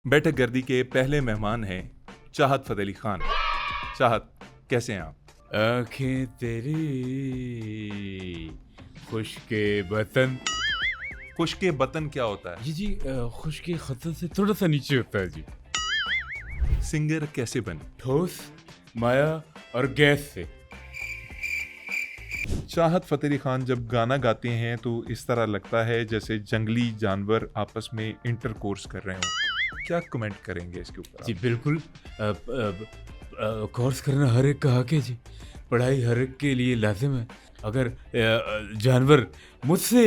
बैठक गर्दी के पहले मेहमान हैं चाहत फ़तेह अली खान। चाहत, कैसे हैं आप? आंखें तेरी खुश्के बतन। खुश्के बतन क्या होता है? जी खुश्के खतन से थोड़ा सा नीचे होता है जी। सिंगर कैसे बने? ठोस, माया और गैस से। चाहत फ़तेह अली खान जब गाना गाते हैं तो इस तरह लगता है जैसे जंगली जानवर आपस में इंटरकोर्स कर रहे हों। क्या कमेंट करेंगे इसके ऊपर जी आप? बिल्कुल। कोर्स करना हर एक का हक है जी। पढ़ाई हर एक के लिए लाजिम है। अगर जानवर मुझसे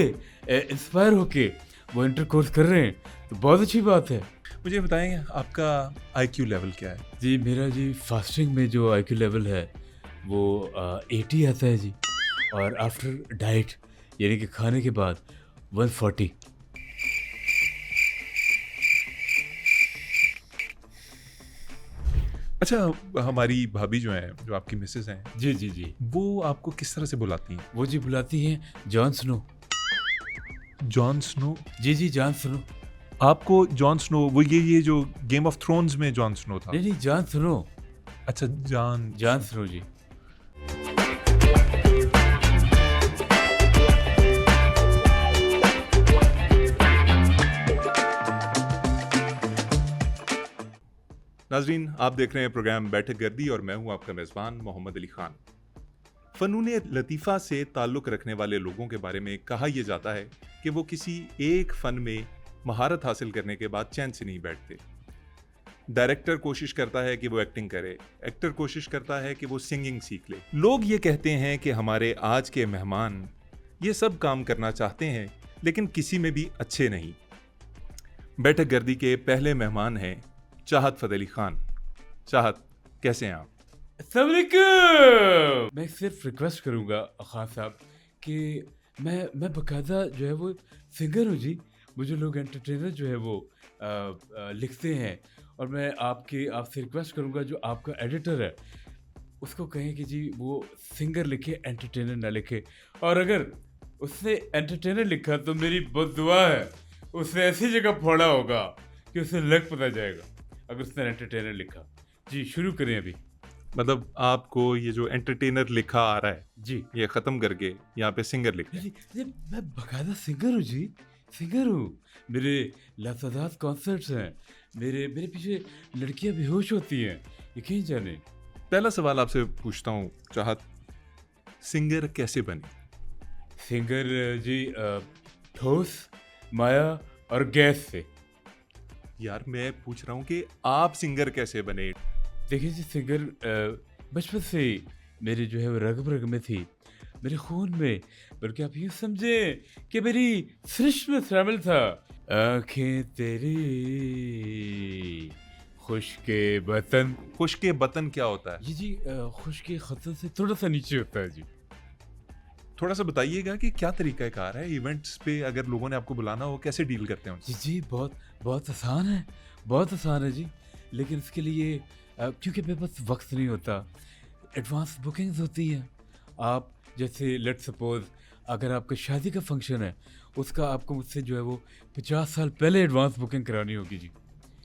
इंस्पायर होके वो इंटर कोर्स कर रहे हैं तो बहुत अच्छी बात है। मुझे बताएं आपका आईक्यू लेवल क्या है? जी मेरा जी फास्टिंग में जो आईक्यू लेवल है वो 80 आता है जी। और आफ्टर डाइट यानी कि खाने के बाद 140। अच्छा, हमारी भाभी जो हैं, जो आपकी मिसेज हैं, जी जी जी। वो आपको किस तरह से बुलाती हैं? वो जी बुलाती हैं जॉन स्नो। John Snow? जी जी जॉन स्नो। आपको जॉन स्नो वो ये जो गेम ऑफ थ्रोन्स में जॉन स्नो था? नहीं नहीं जॉन स्नो। अच्छा, जॉन जॉन स्नो जी। नाजरीन, आप देख रहे हैं प्रोग्राम बैठक गर्दी और मैं हूं आपका मेज़बान मोहम्मद अली खान। फ़नून लतीफ़ा से ताल्लुक़ रखने वाले लोगों के बारे में कहा यह जाता है कि वो किसी एक फ़न में महारत हासिल करने के बाद चैन से नहीं बैठते। डायरेक्टर कोशिश करता है कि वो एक्टिंग करे, एक्टर कोशिश करता है कि वो सिंगिंग सीख ले। लोग ये कहते हैं कि हमारे आज के मेहमान ये सब काम करना चाहते हैं लेकिन किसी में भी अच्छे नहीं। बैठक गर्दी के पहले मेहमान हैं चाहत फ़तेह अली खान। चाहत, कैसे हैं आप? अस्सलाम वालेकुम। मैं सिर्फ रिक्वेस्ट करूंगा खान साहब कि मैं बकायदा जो है वो सिंगर हूँ जी। मुझे लोग एंटरटेनर जो है वो लिखते हैं और मैं आपसे रिक्वेस्ट करूंगा जो आपका एडिटर है उसको कहें कि जी वो सिंगर लिखे एंटरटेनर ना लिखे। और अगर उसने एंटरटेनर लिखा तो मेरी बद्दुआ है उसने ऐसी जगह फोड़ा होगा कि उसे लग पता जाएगा अगर उसने एंटरटेनर लिखा। जी शुरू करें अभी। मतलब आपको ये जो एंटरटेनर लिखा आ रहा है, जी ये ख़त्म करके यहाँ पे सिंगर लिखें। जी जी मैं बकायदा सिंगर हूँ जी। सिंगर हूँ। मेरे लातादात कॉन्सर्ट्स हैं। मेरे मेरे पीछे लड़कियां बेहोश होती हैं यकीन जाने। पहला सवाल आपसे पूछता हूँ चाहत, सिंगर कैसे बने? सिंगर जी ठोस, माया और गैस से। यार मैं पूछ रहा हूँ कि आप सिंगर कैसे बने? देखिए जी सिंगर बचपन से ही मेरी जो है वो रग रग में थी, मेरे खून में, बल्कि आप यूँ समझे कि मेरी सृष्टि में शामिल था। आंखें तेरी खुश्के बतन। खुश्के बतन क्या होता है? ये जी खुश्के खतन से थोड़ा सा नीचे होता है जी। थोड़ा सा बताइएगा कि क्या तरीका कार है इवेंट्स पे अगर लोगों ने आपको बुलाना हो कैसे डील करते हैं उनसे? जी जी बहुत बहुत आसान है। बहुत आसान है जी। लेकिन इसके लिए क्योंकि मेरे पास वक्त नहीं होता, एडवांस बुकिंग्स होती हैं। आप जैसे लेट सपोज अगर आपका शादी का फंक्शन है उसका आपको मुझसे जो है वो 50 साल पहले एडवांस बुकिंग करानी होगी जी।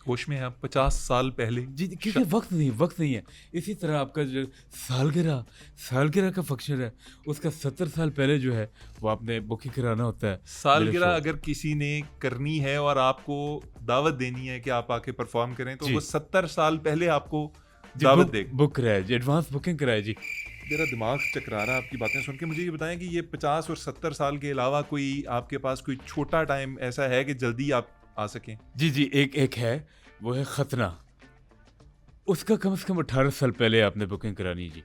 होश में हैं आप? 50 साल पहले? जी क्योंकि वक्त नहीं है। इसी तरह आपका जो सालगिरह सालगिरह का फंक्शन है उसका 70 साल पहले जो है वो आपने बुकिंग कराना होता है। मेरे सालगिरह शो अगर किसी ने करनी है और आपको दावत देनी है कि आप आके परफॉर्म करें तो जी वो 70 साल पहले आपको जी दावत देगा। बुक कराया जी, एडवांस बुकिंग कराया जी। मेरा दिमाग चकरा रहा है आपकी बातें सुन के। मुझे ये बताएं कि ये 50 और 70 साल के अलावा कोई आपके पास कोई छोटा टाइम ऐसा है कि जल्दी आप आ सकें? जी जी एक एक है वो है खतना। उसका कम से कम 18 साल पहले आपने बुकिंग करानी है जी।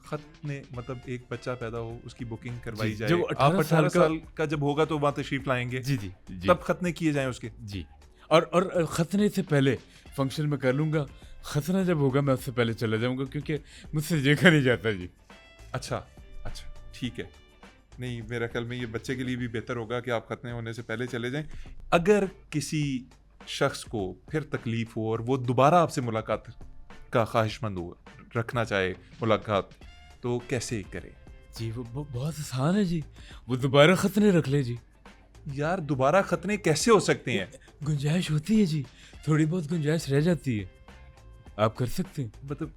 खत में मतलब एक बच्चा पैदा हो उसकी बुकिंग करवाई जी, जाए। जब आप 18 18 साल साल का जब होगा तो वहाँ तशरीफ लाएंगे, जी जी जी तब खतने किए जाएं उसके। जी। और खतने से पहले फंक्शन में कर लूँगा। खतना जब होगा मैं उससे पहले चला जाऊँगा क्योंकि मुझसे देखा नहीं जाता जी। अच्छा अच्छा, ठीक है। नहीं, मेरा ख्याल में ये बच्चे के लिए भी बेहतर होगा कि आप खतने होने से पहले चले जाएं। अगर किसी शख्स को फिर तकलीफ हो और वो दोबारा आपसे मुलाकात का ख्वाहिशमंद हो, रखना चाहे मुलाकात, तो कैसे करे? जी वो बहुत आसान है जी। वो दोबारा खतने रख ले जी। यार दोबारा खतने कैसे हो सकते हैं? गुंजाइश होती है जी, थोड़ी बहुत गुंजाइश रह जाती है, आप कर सकते हैं। मतलब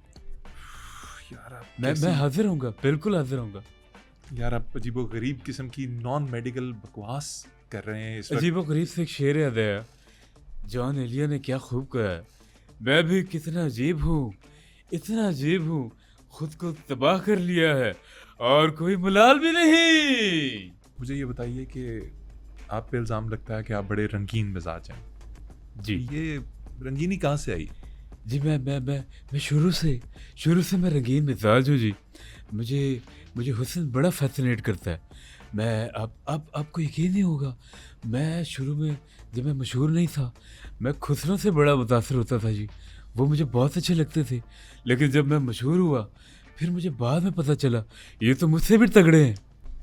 यार आप मैं कैसी- हाजिर होऊंगा, बिल्कुल हाजिर होऊंगा। यार आप अजीबो गरीब किस्म की नॉन मेडिकल बकवास कर रहे हैं इस वक्त। अजीबो गरीब से एक शेर याद आया, जॉन एलिया ने क्या खूब कहा है, मैं भी कितना अजीब हूँ, इतना अजीब हूँ, खुद को तबाह कर लिया है और कोई मुलाल भी नहीं। मुझे ये बताइए कि आप पे इल्ज़ाम लगता है कि आप बड़े रंगीन मिजाज हैं। जी ये रंगीनी कहाँ से आई? जी, मैं शुरू से मैं रंगीन मिजाज हूँ जी। मुझे मुझे हुस्न बड़ा फैसिनेट करता है। मैं अब आपको यकीन नहीं होगा, मैं शुरू में जब मैं मशहूर नहीं था, मैं खुसरों से बड़ा मुतासर होता था जी। वो मुझे बहुत अच्छे लगते थे, लेकिन जब मैं मशहूर हुआ, फिर मुझे बाद में पता चला ये तो मुझसे भी तगड़े हैं।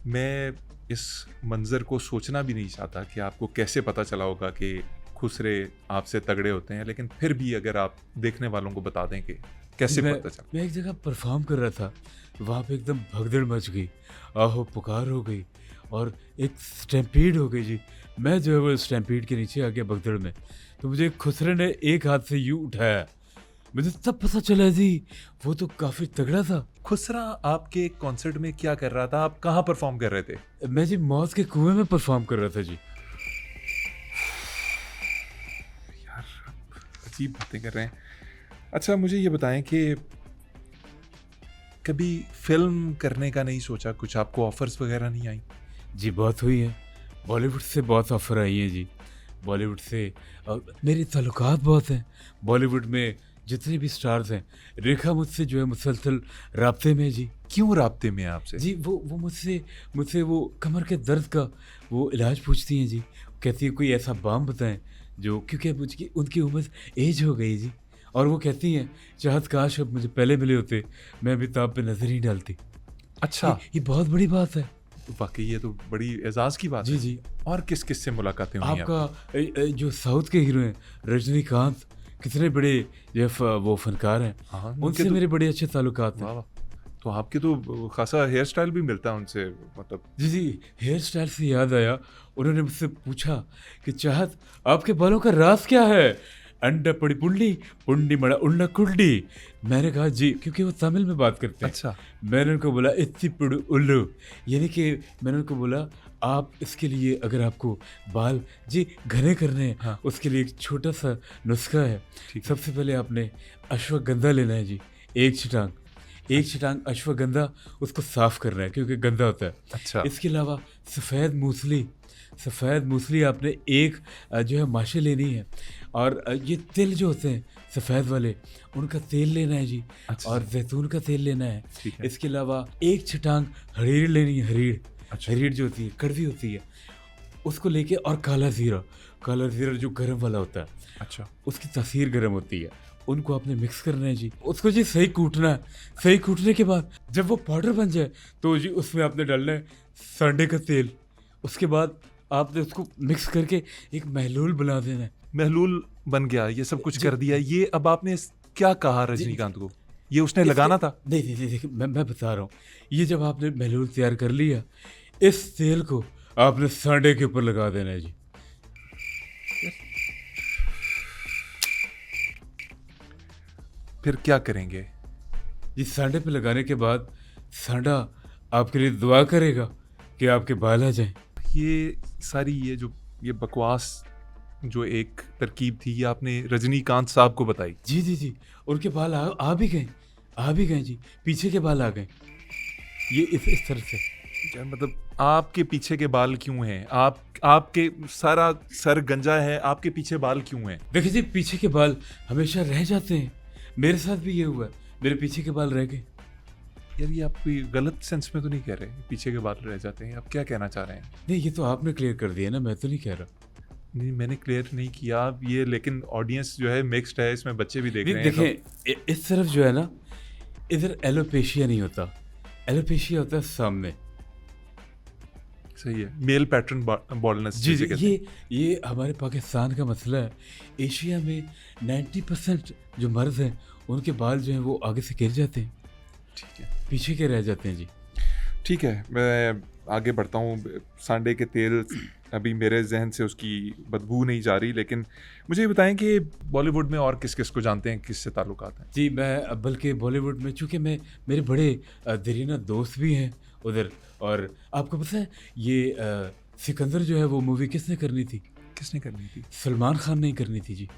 मैं इस मंजर को सोचना भी नहीं चाहता कि आपको कैसे पता चला होगा कि खुसरे आपसे तगड़े होते हैं, लेकिन फिर भी अगर आप देखने वालों को बता दें कि कैसे मैं पता चला। मैं एक जगह परफॉर्म कर रहा था, वहाँ पे एकदम भगदड़ मच गई, आहो पुकार हो गई और एक स्टैम्पीड हो गई जी। मैं जो है वो स्टैम्पीड के नीचे आ गया भगदड़ में, तो मुझे खुसरे ने एक हाथ से यूं उठाया, मुझे तब पता चला जी वो तो काफ़ी तगड़ा था। खुसरा आपके कॉन्सर्ट में क्या कर रहा था? आप कहाँ परफॉर्म कर रहे थे? मैं जी मौत के कुएं में परफॉर्म कर रहा था जी। यार आप अजीब बातें कर रहे हैं। अच्छा मुझे ये बताएं कि कभी फिल्म करने का नहीं सोचा? कुछ आपको ऑफर्स वगैरह नहीं आई? जी बहुत हुई है, बॉलीवुड से बहुत ऑफर आई है जी। बॉलीवुड से मेरे ताल्लुकात बहुत हैं बॉलीवुड में, जितने भी स्टार्स हैं, रेखा मुझसे जो है मुसलसल राब्ते में है जी। क्यों राब्ते में हैं आपसे? जी वो मुझसे मुझसे वो कमर के दर्द का वो इलाज पूछती हैं जी। कहती है कोई ऐसा बाम बताएं जो, क्योंकि अब मुझकी उनकी उम्र एज हो गई जी, और वो कहती हैं चाहत काश अब मुझे पहले मिले होते, मैं अभी ताप पे नजर ही डालती। अच्छा ये बहुत बड़ी बात है। वाकई ये तो बड़ी एजाज की बात जी है। जी, और किस किस से मुलाकातें हुई हैं आपका जो साउथ के हीरो हैं रजनीकांत, कितने बड़े जो वो फनकार हैं, हाँ, उनसे तो, मेरे बड़े अच्छे ताल्लुकात हैं। वाह वाह। तो आपके तो खासा हेयर स्टाइल भी मिलता है उनसे, मतलब। जी जी, हेयर स्टाइल से याद आया, उन्होंने मुझसे पूछा कि चाहत आपके बालों का राज क्या है, अंडा पड़ी पुंडी पुंडी मड़ा उन्ना कुंडी। मैंने कहा जी, क्योंकि वो तमिल में बात करते हैं। अच्छा मैंने उनको बोला इत्ती पुड़ू उल्लू, यानी कि मैंने उनको बोला आप इसके लिए अगर आपको बाल जी घने करने हैं, हाँ। उसके लिए एक छोटा सा नुस्खा है। ठीक है। सबसे पहले आपने अश्वगंधा लेना है जी, एक छिटांग अश्वगंधा, उसको साफ करना है क्योंकि गंदा होता है। अच्छा इसके अलावा सफ़ेद मूसली आपने एक जो है माशे लेनी है, और ये तिल जो होते हैं सफ़ेद वाले, उनका तेल लेना है जी, अच्छा और जैतून का तेल लेना है। ठीक है। इसके अलावा एक छिटांग हरीड़ लेनी है, अच्छा हरीड़ जो होती है कड़वी होती है, उसको लेके, और काला ज़ीरा जो गर्म वाला होता है, अच्छा उसकी तासीर गर्म होती है, उनको आपने मिक्स करना है जी। उसको जी सही कूटना है, सही कूटने के बाद जब वो पाउडर बन जाए तो जी उसमें आपने डालना है सांडे का तेल। उसके बाद आपने उसको मिक्स करके एक महलूल बना देना है। महलूल बन गया, ये सब कुछ जी। कर दिया। ये अब आपने क्या कहा रजनीकांत को? ये उसने लगाना था? नहीं, देखिए मैं बता रहा हूँ, ये जब आपने महलूल तैयार कर लिया, इस तेल को आपने सांडे के ऊपर लगा देना है जी। फिर क्या करेंगे? जी सांडे पे लगाने के बाद सांडा आपके लिए दुआ करेगा कि आपके बाल आ जाएं। ये सारी ये बकवास जो एक तरकीब थी, ये आपने रजनीकांत साहब को बताई? जी, उनके बाल आ भी गए जी, पीछे के बाल आ गए, ये इस तरह से। क्या मतलब आपके पीछे के बाल क्यों हैं? आपके सारा सर गंजा है, आपके पीछे बाल क्यों हैं? देखिए जी, पीछे के बाल हमेशा रह जाते हैं, मेरे साथ भी ये हुआ, मेरे पीछे के बाल रह गए। यार ये आप कोई गलत सेंस में तो नहीं कह रहे पीछे के बाल रह जाते हैं? आप क्या कहना चाह रहे हैं? नहीं, ये तो आपने क्लियर कर दिया ना, मैं तो नहीं कह रहा। नहीं मैंने क्लियर नहीं किया आप ये, लेकिन ऑडियंस जो है मिक्स्ड है, इसमें बच्चे भी देख रहे हैं। देखें इस तरफ जो है ना, इधर एलोपेशिया नहीं होता, एलोपेशिया होता है सामने। सही है, मेल पैटर्न बॉल्डनेस जी जिसे कहते हैं। ये हमारे पाकिस्तान का मसला है। एशिया में 90% जो मर्द हैं उनके बाल जो हैं वो आगे से गिर जाते हैं, ठीक है पीछे के रह जाते हैं जी। ठीक है, मैं आगे बढ़ता हूँ। सांडे के तेल अभी मेरे जहन से उसकी बदबू नहीं जा रही, लेकिन मुझे ये बताएं कि बॉलीवुड में और किस किस को जानते हैं, किससे ताल्लुकात हैं? जी, मैं बल्कि बॉलीवुड में चूँकि मैं मेरे बड़े दरीना दोस्त भी हैं उधर। और आपको पता है ये सिकंदर जो है वो मूवी किसने करनी थी? किसने करनी थी? सलमान खान ने ही करनी थी जी।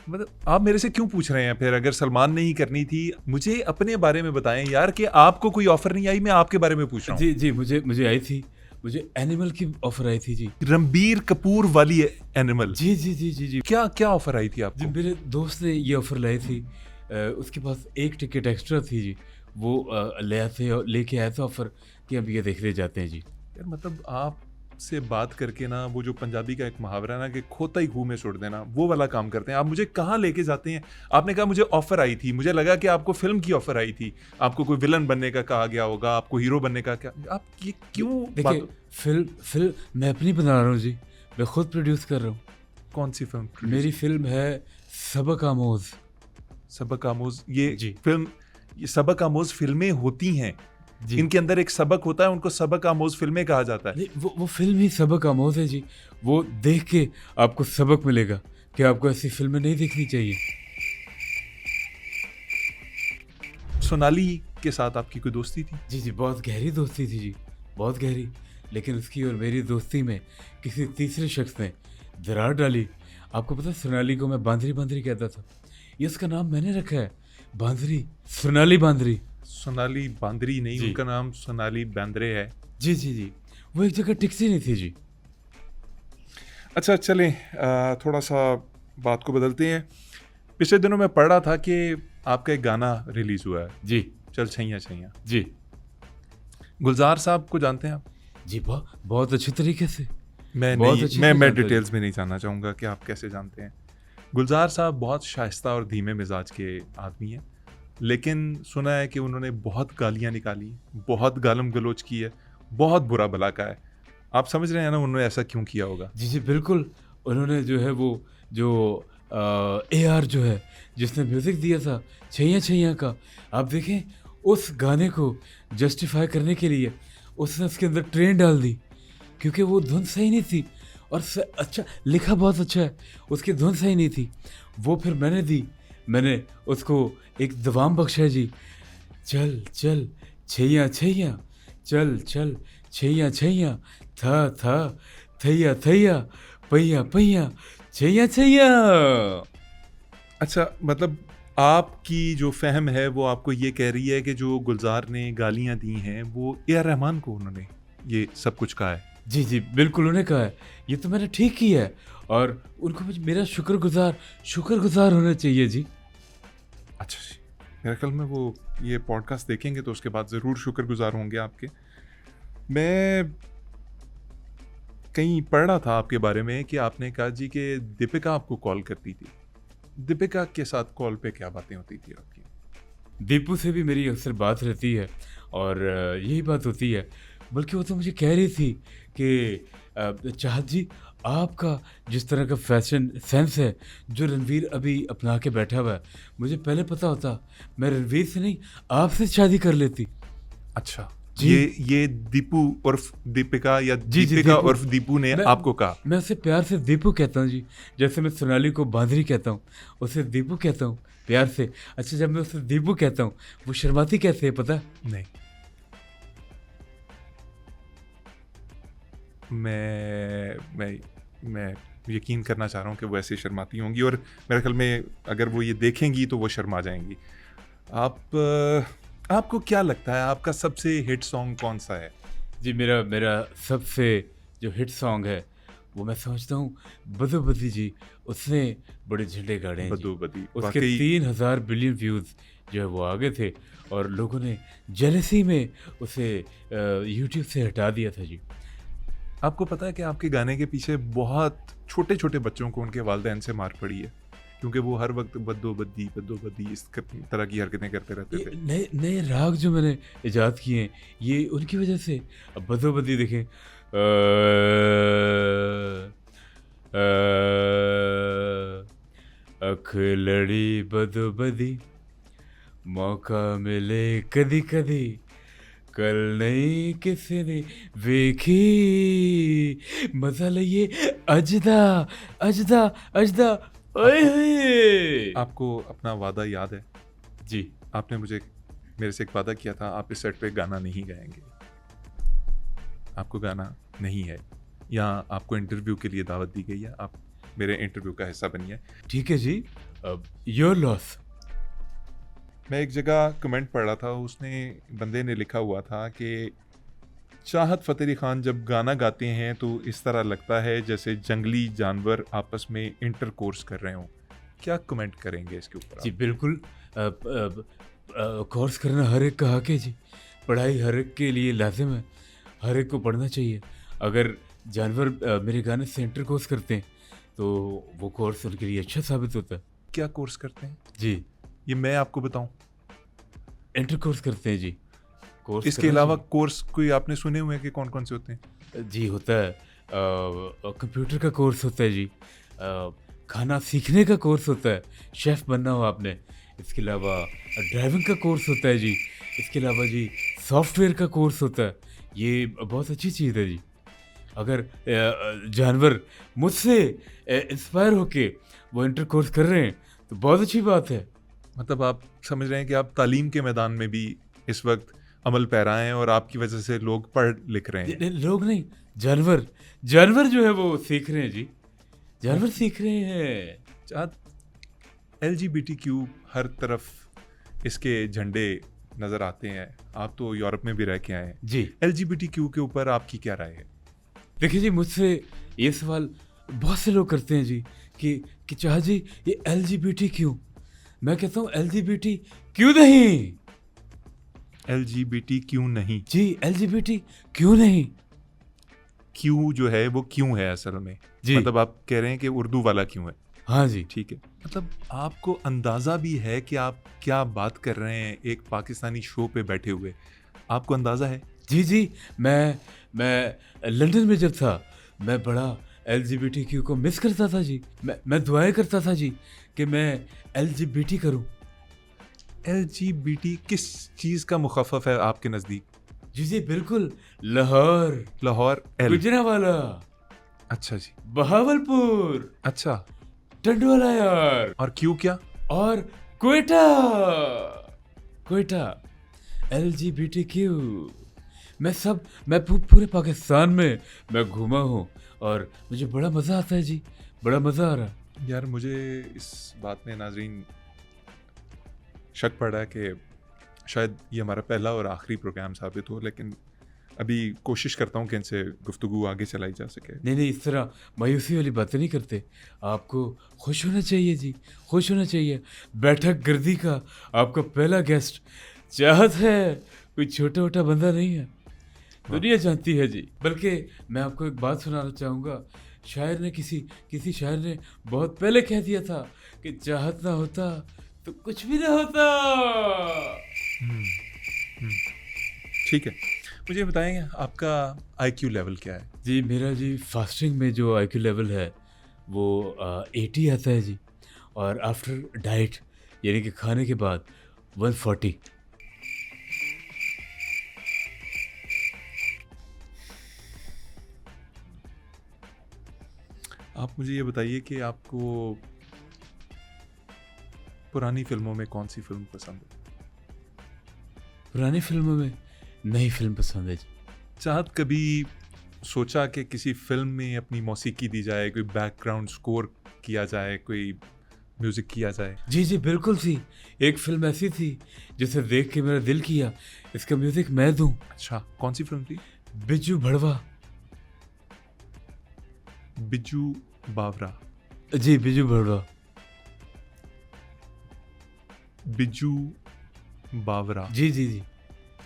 मतलब आप मेरे से क्यों पूछ रहे हैं फिर? अगर सलमान ने ही करनी थी, मुझे अपने बारे में बताएं यार, कि आपको कोई ऑफर नहीं आई, मैं आपके बारे में पूछ रहा हूँ। जी, जी, मुझे आई थी। मुझे एनिमल की ऑफ़र आई थी जी। रणबीर कपूर वाली एनिमल, जी, जी, जी, जी, जी। क्या क्या ऑफर आई थी जी, आपको? मेरे दोस्त ने ये ऑफ़र लाई थी। उसके पास 1 टिकट एक्स्ट्रा थी जी। वो ले आते और लेके आया था ऑफ़र कि अब ये देखने जाते हैं जी। यार मतलब आपसे बात करके ना, वो जो पंजाबी का एक मुहावरा है ना कि खोता ही खूह में सुट देना, वो वाला काम करते हैं। आप मुझे कहाँ लेके जाते हैं? आपने कहा मुझे ऑफर आई थी, मुझे लगा कि आपको फिल्म की ऑफर आई थी, आपको कोई विलन बनने का कहा गया होगा, आपको हीरो बनने का क्या, आप ये क्यों देखिए, बात? फ़िल्म मैं अपनी बना रहा हूँ जी। मैं खुद प्रोड्यूस कर रहा हूँ। कौन सी फिल्म प्रोड्यूस? मेरी फ़िल्म है सबक आमोज़। सबक आमोज। ये जी। फिल्म, ये सबक आमोज फिल्में होती हैं, जी। इनके अंदर एक सबक होता है, उनको सबक आमोज फिल्में कहा जाता है। नहीं, वो फ़िल्म ही सबक आमोज़ है जी। वो देख के आपको सबक मिलेगा कि आपको ऐसी फ़िल्में नहीं देखनी चाहिए। सोनाली के साथ आपकी कोई दोस्ती थी? जी, जी, बहुत गहरी दोस्ती थी जी, बहुत गहरी। लेकिन उसकी और मेरी दोस्ती में किसी तीसरे शख्स ने दरार डाली। आपको पता है सोनाली को मैं बांदरी-बांदरी कहता था। ये उसका नाम मैंने रखा है, बांदरी, सोनाली बांदरी। सोनाली बांदरी नहीं, जी। उनका नाम सोनाली बेंद्रे है। जी, जी, जी। वो एक जगह टिकती नहीं थी जी। अच्छा चलें, थोड़ा सा बात को बदलते हैं। पिछले दिनों मैं पढ़ रहा था कि आपका एक गाना रिलीज हुआ है, जी, चल छैया छैया। जी। गुलजार साहब को जानते हैं आप? जी, बहुत अच्छे तरीके से। मैं बहुत नहीं, अच्छे मैं से मैं जानता जी। डिटेल्स में नहीं जानना चाहूँगा कि आप कैसे जानते हैं। गुलजार साहब बहुत शाइस्ता और धीमे मिजाज के आदमी हैं, लेकिन सुना है कि उन्होंने बहुत गालियाँ निकाली, बहुत गालम गलोच की है, बहुत बुरा भला कहा है। आप समझ रहे हैं ना उन्होंने ऐसा क्यों किया होगा? जी, जी, बिल्कुल। उन्होंने जो है वो जो एआर जो है जिसने म्यूज़िक दिया था छैया छैया का, आप देखें उस गाने को जस्टिफ़ाई करने के लिए उसने उसके अंदर ट्रेन डाल दी, क्योंकि वो धुन सही नहीं थी। और अच्छा लिखा बहुत अच्छा है, उसकी धुन सही नहीं थी। वो फिर मैंने दी, मैंने उसको एक दवाम बख्शा जी। चल चल छैया छैया, चल चल छैया छैया, था थैया थैया, पैया पैया, छैया छैया। अच्छा, मतलब आपकी जो फ़हम है वो आपको ये कह रही है कि जो गुलज़ार ने गालियाँ दी हैं, वो ए आर रहमान को उन्होंने ये सब कुछ कहा है। जी, जी, बिल्कुल उन्होंने कहा है, ये तो मैंने ठीक किया है और उनको मेरा शुक्रगुज़ार होना चाहिए जी। अच्छा जी, मेरे ख़्याल में वो ये पॉडकास्ट देखेंगे तो उसके बाद ज़रूर शुक्रगुज़ार होंगे आपके। मैं कहीं पढ़ रहा था आपके बारे में कि आपने कहा जी कि दीपिका आपको कॉल करती थी। दीपिका के साथ कॉल पे क्या बातें होती थी आपकी? दीपू से भी मेरी अक्सर बात रहती है और यही बात होती है। बल्कि वो तो मुझे कह रही थी कि चाहत जी, आपका जिस तरह का फैशन सेंस है जो रणवीर अभी अपना के बैठा हुआ है, मुझे पहले पता होता मैं रणवीर से नहीं आपसे शादी कर लेती। अच्छा, जी। ये दीपू उर्फ दीपिका या जी, जी, दीपिका दीपू। उर्फ दीपू ने मैं आपको कहा? मैं उसे प्यार से दीपू कहता हूँ जी। जैसे मैं सोनाली को बांदरी कहता हूँ, उसे दीपू कहता हूँ प्यार से। अच्छा, जब मैं उसे दीपू कहता हूँ, वो शर्माती कैसे है पता है? नहीं, मैं यकीन करना चाह रहा हूँ कि वो ऐसे शर्माती होंगी, और मेरे ख्याल में अगर वो ये देखेंगी तो वो शर्मा जाएंगी। आपको क्या लगता है आपका सबसे हिट सॉन्ग कौन सा है? जी, मेरा सबसे जो हिट सॉन्ग है, वो मैं समझता हूँ बदो बदी जी, उसने बड़े झंडे गाड़े हैं जी। बदो बदी उसके वाकई। 3000 बिलियन व्यूज़ जो है वो आ गए थे और लोगों ने जेलसी में उसे यूट्यूब से हटा दिया था जी। आपको पता है कि आपके गाने के पीछे बहुत छोटे छोटे बच्चों को उनके वालिदैन से मार पड़ी है, क्योंकि वो हर वक्त बद्दो बद्दी इस तरह की हरकतें करते रहते ये थे। नए नए राग जो मैंने इजाद किए हैं, ये उनकी वजह से। अब बदो बदी देखें, अख लड़ी बदो बदी, मौका मिले कदी कदी, कल नहीं किसी ने वेखी मजा लइए अजदा अजदा अजदा ओए होए आपको अपना वादा याद है? जी आपने मेरे से एक वादा किया था, आप इस सेट पे गाना नहीं गाएंगे। आपको गाना नहीं है, या आपको इंटरव्यू के लिए दावत दी गई है, आप मेरे इंटरव्यू का हिस्सा बनिए। ठीक है जी योर लॉस मैं एक जगह कमेंट पढ़ रहा था, उसने बंदे ने लिखा हुआ था कि चाहत फ़तेह अली खान जब गाना गाते हैं तो इस तरह लगता है जैसे जंगली जानवर आपस में इंटरकोर्स कर रहे हों। क्या कमेंट करेंगे इसके ऊपर जी आप? बिल्कुल कोर्स करना हर एक का हक है जी पढ़ाई हर एक के लिए लाजिम है हर एक को पढ़ना चाहिए अगर जानवर मेरे गाने से इंटर कोर्स करते हैं तो वो कोर्स उनके लिए अच्छा साबित होता है क्या कोर्स करते हैं? जी ये मैं आपको बताऊं? इंटर कोर्स करते हैं जी कोर्स इसके करना अलावा कोर्स कोई आपने सुने हुए हैं कि कौन कौन से होते हैं? चाहिए। जी होता है कंप्यूटर का कोर्स होता है जी खाना सीखने का कोर्स होता है शेफ़ बनना हो आपने इसके अलावा ड्राइविंग का कोर्स होता है जी इसके अलावा जी सॉफ्टवेयर का कोर्स होता है ये बहुत अच्छी चीज़ है जी अगर जानवर मुझसे इंस्पायर होके वो इंटर कोर्स कर रहे हैं तो बहुत अच्छी बात है मतलब आप समझ रहे हैं कि आप तालीम के मैदान में भी इस वक्त अमल पैरा हैं और आपकी वजह से लोग पढ़ लिख रहे हैं। लोग नहीं जानवर जानवर जो है वो सीख रहे हैं जी जानवर सीख रहे हैं LGBTQ हर तरफ इसके झंडे नज़र आते हैं। आप तो यूरोप में भी रह के आए हैं। जी LGBTQ के ऊपर आपकी क्या राय है? देखिए जी मुझसे ये सवाल बहुत से लोग करते हैं जी कि चाह जी ये LGBT क्यों मैं कहता हूँ LGBT क्यों नहीं LGBTQ नहीं, जी LGBT क्यों नहीं क्यों जो है वो क्यों है असल में? जी मतलब आप कह रहे हैं कि उर्दू वाला क्यों है? हाँ जी ठीक है। मतलब आपको अंदाज़ा भी है कि आप क्या बात कर रहे हैं एक पाकिस्तानी शो पे बैठे हुए? आपको अंदाज़ा है? जी जी मैं लंदन में जब था मैं बड़ा LGBTQ को मिस करता था जी मैं दुआएं करता था जी कि मैं LGBT करूं LGBT किस चीज़ का मुखफ़फ़ है आपके नज़दीक? जी जी बिल्कुल लाहौर लाहौर L। गुजरांवाला अच्छा जी। बहावलपुर अच्छा, टंडवाला यार और क्यों क्या? और क्वेटा क्वेटा LGBTQ मैं पूरे पाकिस्तान में मैं घूमा हूँ और मुझे बड़ा मज़ा आता है जी बड़ा मज़ा आ रहा है यार मुझे इस बात में नाज़रीन शक पड़ रहा है कि शायद ये हमारा पहला और आखिरी प्रोग्राम साबित हो, लेकिन अभी कोशिश करता हूँ कि इनसे गुफ्तगू आगे चलाई जा सके। नहीं इस तरह मायूसी वाली बातें नहीं करते आपको खुश होना चाहिए जी खुश होना चाहिए बैठक गर्दी का आपका पहला गेस्ट चाहत है कोई छोटा मोटा बंदा नहीं है दुनिया जानती है जी बल्कि मैं आपको एक बात सुनाना चाहूँगा शायर ने किसी शायर ने बहुत पहले कह दिया था कि चाहत ना होता तो कुछ भी ना होता ठीक है, मुझे बताएंगे आपका IQ लेवल क्या है? जी मेरा जी फास्टिंग में जो IQ लेवल है वो 80 आता है जी और आफ्टर डाइट यानी कि खाने के बाद 140 आप मुझे ये बताइए कि आपको पुरानी फिल्मों में कौन सी फिल्म पसंद है? पुरानी फिल्मों में नई फिल्म पसंद है जी चाहत कभी सोचा कि किसी फिल्म में अपनी मौसीकी दी जाए, कोई बैकग्राउंड स्कोर किया जाए, कोई म्यूज़िक किया जाए? जी बिल्कुल थी एक फिल्म ऐसी थी जिसे देख के मेरा दिल किया इसका म्यूजिक मैं दूं अच्छा, कौन सी फिल्म थी? बिज्जू भड़वा बिज्जू बावरा। जी बिज्जू भड़वा बिज्जू बावरा। जी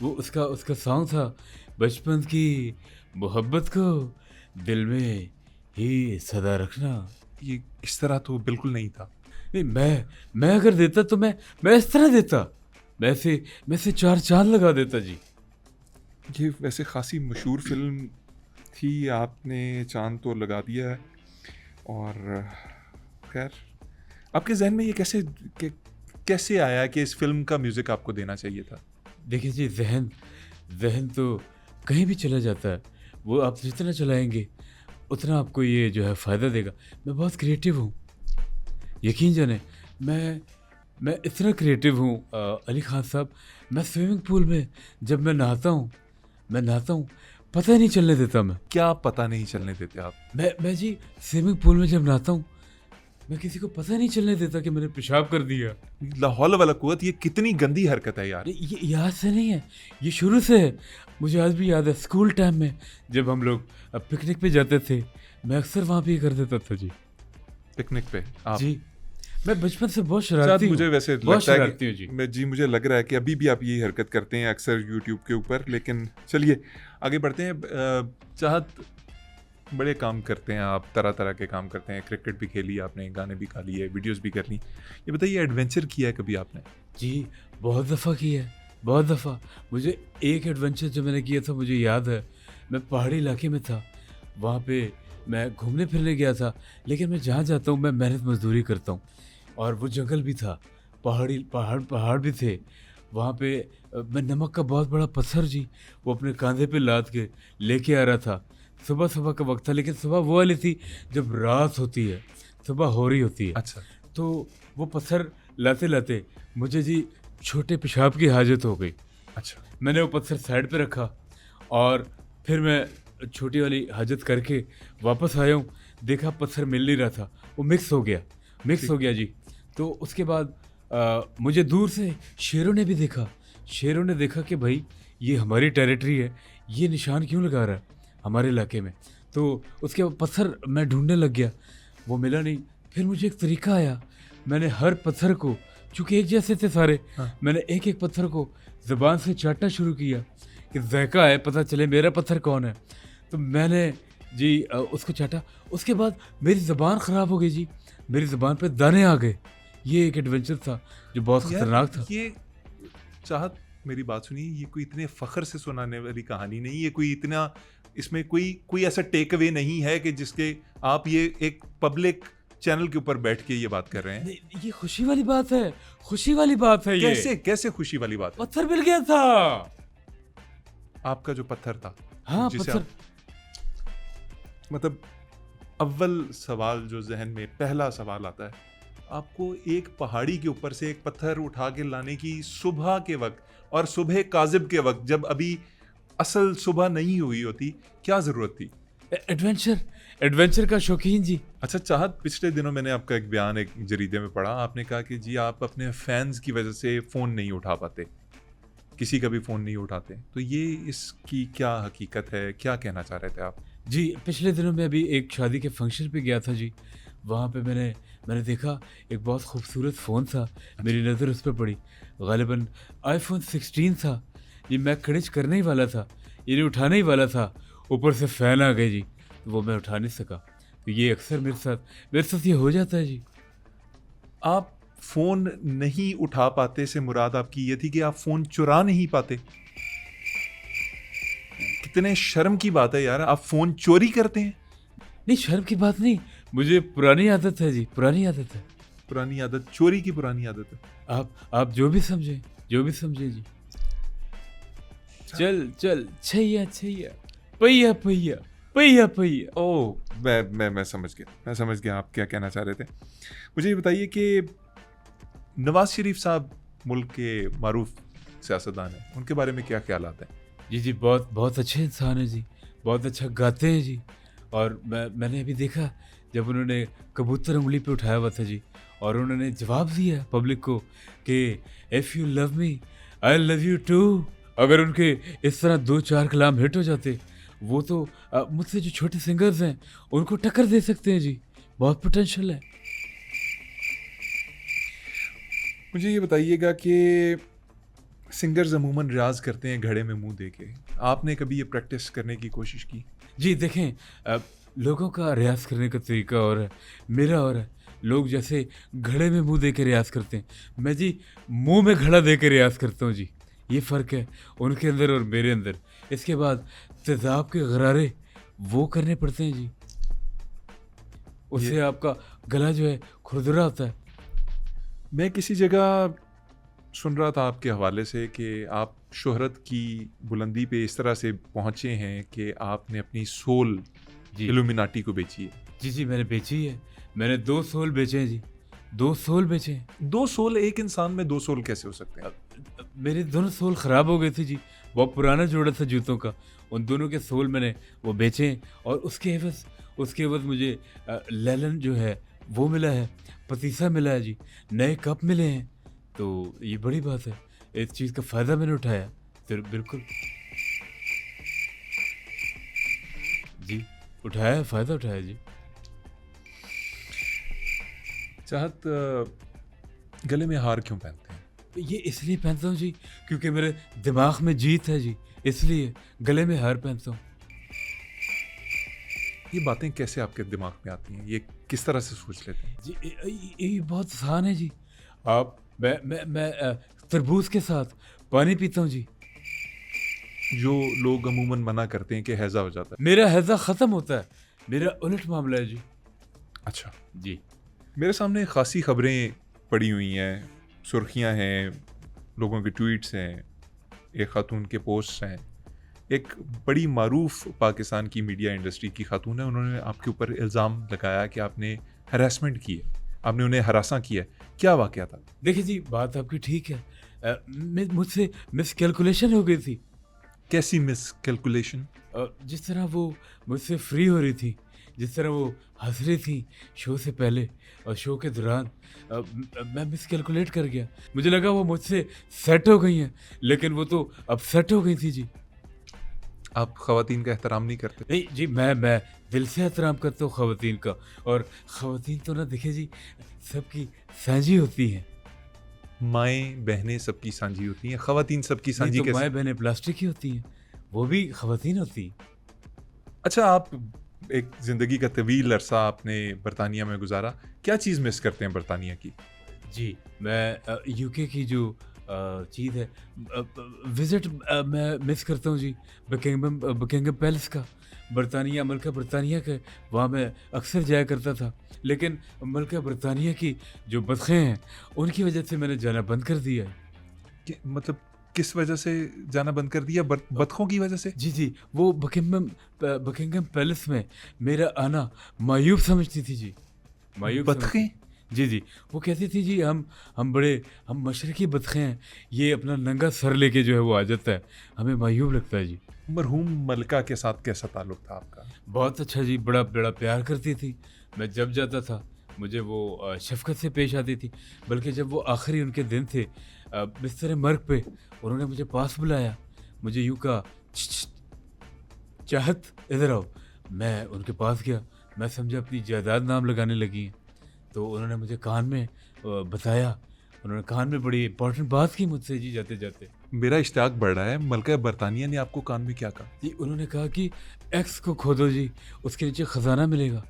वो उसका सॉन्ग था बचपन की मोहब्बत को दिल में ही सदा रखना ये इस तरह तो बिल्कुल नहीं था। नहीं मैं अगर देता तो मैं इस तरह देता मैं से 4 चांद लगा देता जी ये वैसे खासी मशहूर फिल्म थी, आपने चांद तो लगा दिया है। और खैर आपके जहन में ये कैसे आया कि इस फिल्म का म्यूज़िक आपको देना चाहिए था? देखिए जी जहन ज़हन तो कहीं भी चला जाता है, वो आप जितना चलाएँगे, उतना आपको ये जो है फ़ायदा देगा। मैं बहुत क्रिएटिव हूँ, यकीन जानें, मैं इतना क्रिएटिव हूँ अली ख़ान साहब, मैं स्विमिंग पूल में जब मैं नहाता हूँ, पता ही नहीं चलने देता मैं। क्या पता नहीं चलने देते आप? मैं जी स्विमिंग पूल में जब नहाता हूँ, मैं किसी को पता नहीं चलने देता कि मैंने पेशाब कर दिया। ला हौल वला कुव्वत, ये कितनी गंदी हरकत है यार। ये याद से नहीं है, ये शुरू से है। मुझे आज भी याद है स्कूल टाइम में जब हम लोग पिकनिक पे जाते थे, मैं अक्सर वहाँ पे ये कर देता था जी। पिकनिक पे आप? जी, मैं बचपन से बहुत शायद शरारती मुझे हूँ, वैसे बहुत लगता है शरारती हूँ कि जी। जी मुझे लग रहा है कि अभी भी आप यही हरकत करते हैं अक्सर यूट्यूब के ऊपर। लेकिन चलिए आगे बढ़ते हैं। चाहत, बड़े काम करते हैं आप, तरह तरह के काम करते हैं। क्रिकेट भी खेली आपने, गाने भी गा लिए, वीडियोस भी कर ली। ये बताइए, एडवेंचर किया है कभी आपने? जी, बहुत दफ़ा की है, बहुत दफ़ा। मुझे एक एडवेंचर जो मैंने किया था मुझे याद है, मैं पहाड़ी इलाके में था, वहाँ पे मैं घूमने फिरने गया था, लेकिन मैं जहाँ जाता हूँ मैं मेहनत मज़दूरी करता हूँ और वो जंगल भी था, पहाड़ भी थे। वहाँ पे मैं नमक का बहुत बड़ा पत्थर जी, वो अपने कंधे पे लाद के लेके आ रहा था। सुबह-सुबह का वक़्त था, लेकिन सुबह वो वाली थी जब रात होती है, सुबह हो रही होती है। अच्छा। तो वो पत्थर लाते-लाते मुझे जी छोटे पेशाब की हाजत हो गई। अच्छा। मैंने वो पत्थर साइड पे रखा और फिर मैं छोटी वाली हाजत करके वापस आया हूँ, देखा पत्थर मिल नहीं रहा था, वो मिक्स हो गया जी। तो उसके बाद मुझे दूर से शेरों ने भी देखा, शेरों ने देखा कि भाई ये हमारी टेरिटरी है, ये निशान क्यों लगा रहा है हमारे इलाके में। तो उसके बाद पत्थर मैं ढूँढने लग गया, वो मिला नहीं। फिर मुझे एक तरीका आया, मैंने हर पत्थर को, चूँकि एक जैसे थे सारे, हाँ। मैंने एक-एक पत्थर को ज़ुबान से चाटना शुरू किया कि ज़ायक़ा है, पता चले मेरा पत्थर कौन है। तो मैंने जी उसको चाटा, उसके बाद मेरी ज़ुबान ख़राब हो गई जी, मेरी ज़ुबान पे दाने आ गए। ये एक एडवेंचर था जो बहुत यार ख़तरनाक था। ये चाहत, मेरी बात सुनिए, ये कोई इतने फख्र से सुनाने वाली कहानी नहीं है। कोई इतना, इसमें कोई ऐसा टेक अवे नहीं है कि जिसके आप ये एक पब्लिक चैनल के ऊपर बैठ के ये बात कर रहे हैं। नहीं, ये खुशी वाली बात है, खुशी वाली बात है ये। कैसे कैसे खुशी वाली बात है? पत्थर मिल गया था। आपका जो पत्थर था, हाँ, जिसे पत्थर। मतलब अव्वल सवाल जो जहन में पहला सवाल आता है, आपको एक पहाड़ी के ऊपर से एक पत्थर उठा के लाने की सुबह के वक्त, और सुबह काजिब के वक्त, जब अभी असल सुबह नहीं हुई होती, क्या जरूरत थी? एडवेंचर का शौकीन जी। अच्छा चाहत, पिछले दिनों मैंने आपका एक बयान एक जरीदे में पढ़ा, आपने कहा कि जी आप अपने फैंस की वजह से फ़ोन नहीं उठा पाते, किसी का भी फ़ोन नहीं उठाते। तो ये इसकी क्या हकीकत है, क्या कहना चाह रहे थे आप? जी, पिछले दिनों मैं अभी एक शादी के फंक्शन पे गया था जी। वहाँ पे मैंने देखा एक बहुत खूबसूरत फ़ोन था, मेरी नज़र उस पे पड़ी। ग़ालिबन आईफ़ोन 16 था। ये मैं खड़िच करने ही वाला था, इन्हें उठाने ही वाला था, ऊपर से फ़ैन आ गए जी, तो वो मैं उठा नहीं सका। तो ये अक्सर मेरे साथ ये हो जाता है जी। आप फ़ोन नहीं उठा पाते से मुराद आपकी ये थी कि आप फ़ोन चुरा नहीं पाते? कितने शर्म की बात है यार, आप फ़ोन चोरी करते हैं। नहीं, शर्म की बात नहीं, मुझे पुरानी आदत है जी, पुरानी आदत है। पुरानी आदत, चोरी की पुरानी आदत है। आप जो भी समझें जी। चल छैया छैया, पहिया पहिया, पहिया पहिया। ओह, मैं समझ गया आप क्या कहना चाह रहे थे। मुझे ये बताइए कि नवाज शरीफ साहब मुल्क के मारूफ सियासतदान हैं, उनके बारे में क्या ख्यालात हैं? जी, बहुत अच्छे इंसान हैं जी, बहुत अच्छा गाते हैं जी। और मैंने अभी देखा जब उन्होंने कबूतर उंगली पे उठाया हुआ था जी, और उन्होंने जवाब दिया पब्लिक को कि if you love me I love you too. अगर उनके इस तरह 2-4 कलाम हिट हो जाते, वो तो मुझसे जो छोटे सिंगर्स हैं उनको टक्कर दे सकते हैं जी, बहुत पोटेंशियल है। मुझे ये बताइएगा कि सिंगर्स अमूमन रियाज करते हैं घड़े में मुंह दे के, आपने कभी ये प्रैक्टिस करने की कोशिश की? जी देखें, लोगों का रियाज़ करने का तरीका और है, मेरा और है। लोग जैसे घड़े में मुंह दे के रियाज़ करते हैं, मैं जी मुंह में घड़ा दे के रियाज़ करता हूँ जी। ये फ़र्क है उनके अंदर और मेरे अंदर। इसके बाद तेज़ाब के गरारे वो करने पड़ते हैं जी, उससे आपका गला जो है खुरदुरा होता है। मैं किसी जगह सुन रहा था आपके हवाले से कि आप शोहरत की बुलंदी पे इस तरह से पहुंचे हैं कि आपने अपनी सोल जी इल्यूमिनाटी को बेची है। जी जी मैंने बेची है। मैंने 2 सोल बेचे हैं जी, 2 सोल बेचे हैं। 2 सोल, एक इंसान में 2 सोल कैसे हो सकते हैं? मेरे दोनों सोल ख़राब हो गए थे जी, बहुत पुराना जोड़ा था जूतों का। उन दोनों के सोल मैंने वो बेचे हैं और उसके एवज़ मुझे लेलन जो है वो मिला है, पतीसा मिला है जी, नए कप मिले हैं। तो ये बड़ी बात है, इस चीज़ का फ़ायदा मैंने उठाया। फिर बिल्कुल जी, उठाया, फ़ायदा उठाया जी। चाहत गले में हार क्यों पहनते हैं? ये इसलिए पहनता हूँ जी, क्योंकि मेरे दिमाग में जीत है जी, इसलिए गले में हार पहनता हूँ। ये बातें कैसे आपके दिमाग में आती हैं? ये किस तरह से सोच लेते हैं? जी ये बहुत आसान है जी। आप मैं तरबूज के साथ पानी पीता हूँ जी, जो लोग अमूमन मना करते हैं कि हैज़ा हो जाता है। मेरा हैज़ा ख़त्म होता है। मेरा उलट मामला है जी। अच्छा, जी मेरे सामने खासी खबरें पड़ी हुई हैं, सुर्खियां हैं, लोगों के ट्वीट्स हैं, एक खातून के पोस्ट्स हैं। एक बड़ी मारूफ पाकिस्तान की मीडिया इंडस्ट्री की खातून है, उन्होंने आपके ऊपर इल्ज़ाम लगाया कि आपने हरासमेंट की है, आपने उन्हें हरासा किया है। क्या वाक़या था? देखिए जी, बात आपकी ठीक है। मुझसे मिसकैलकुलेशन हो गई थी। कैसी मिसकैलकुलेशन? जिस तरह वो मुझसे फ्री हो रही थी, जिस तरह वो हंस रही थी शो से पहले और शो के दौरान, मैं मिसकैलकुलेट कर गया। मुझे लगा वो मुझसे सेट हो गई हैं, लेकिन वो तो अपसेट हो गई थी जी। आप ख़वातीन का एहतराम नहीं करते? नहीं जी, मैं दिल से एहतराम करता हूँ ख़वातीन का। और ख़वातीन तो ना देखिए जी, सबकी साझी होती हैं। माएँ बहनें सबकी सांझी होती हैं, ख़वातीन सबकी नहीं सांझी तो कैसे? माएँ बहनें प्लास्टिक की होती हैं, वो भी ख़वातीन होती हैं। अच्छा, आप एक ज़िंदगी का तवील अरसा आपने बरतानिया में गुजारा, क्या चीज़ मिस करते हैं बरतानिया की? जी, मैं यूके की जो चीज़ है, विज़िट मैं मिस करता हूँ जी, बकिंघम पैलेस का, बरतानिया, मल्का बरतानिया के, वहाँ मैं अक्सर जाया करता था। लेकिन मल्का बरतानिया की जो बतखें हैं, उनकी वजह से मैंने जाना बंद कर दिया है। कि मतलब किस वजह से जाना बंद कर दिया? बतखों की वजह से? जी, जी, वो बकिंघम पैलेस में मेरा आना मायूब समझती थी जी, मायूब समझती। बतखें? जी, जी, वो कहती थी जी, हम मशरकी बतखें हैं, ये अपना नंगा सर लेके जो है वो आ जाता है, हमें मायूब लगता है जी। मरहूम मलका के साथ कैसा ताल्लुक था आपका? बहुत अच्छा जी, बड़ा बड़ा प्यार करती थी। मैं जब जाता था, मुझे वो शफ़क़त से पेश आती थी। बल्कि जब वो आखिरी उनके दिन थे बिस्तर मर्ग पे, उन्होंने मुझे पास बुलाया, मुझे यूँ कहा, "श श चाहत इधर आओ।" मैं उनके पास गया, मैं समझा अपनी जायदाद नाम लगाने लगी हैं। तो उन्होंने मुझे कान में बताया, उन्होंने कान में बड़ी इम्पोर्टेंट बात की मुझसे जी जाते-जाते। मेरा इश्तियाक बढ़ रहा है, मलका बरतानिया ने आपको कान में क्या कहा? जी, उन्होंने कहा कि एक्स को खोदो जी, उसके नीचे खजाना मिलेगा।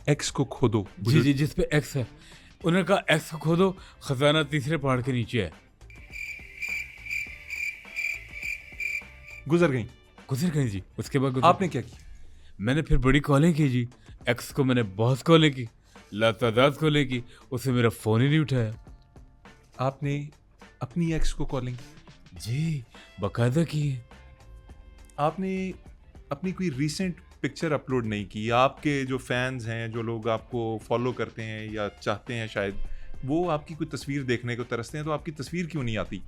एक्स को खोदो। जी, जी, जिस पे एक्स है। उन्होंने कहा एक्स को खोदो, खजाना तीसरे पहाड़ के नीचे है। गुजर गई। गुज़र गई जी, उसके बाद गुज़र आपने क्या किया? मैंने फिर बड़ी कॉलें की जी, एक्स को मैंने बहुत कॉलें की, लातादाद कॉलें की, उसने मेरा फ़ोन ही नहीं उठाया। आपने अपनी एक्स को कॉलिंग की? जी, बाकायदा की है। आपने अपनी कोई रीसेंट पिक्चर अपलोड नहीं की? आपके जो फैंस हैं, जो लोग आपको फॉलो करते हैं या चाहते हैं शायद, वो आपकी कोई तस्वीर देखने को तरसते हैं, तो आपकी तस्वीर क्यों नहीं आती?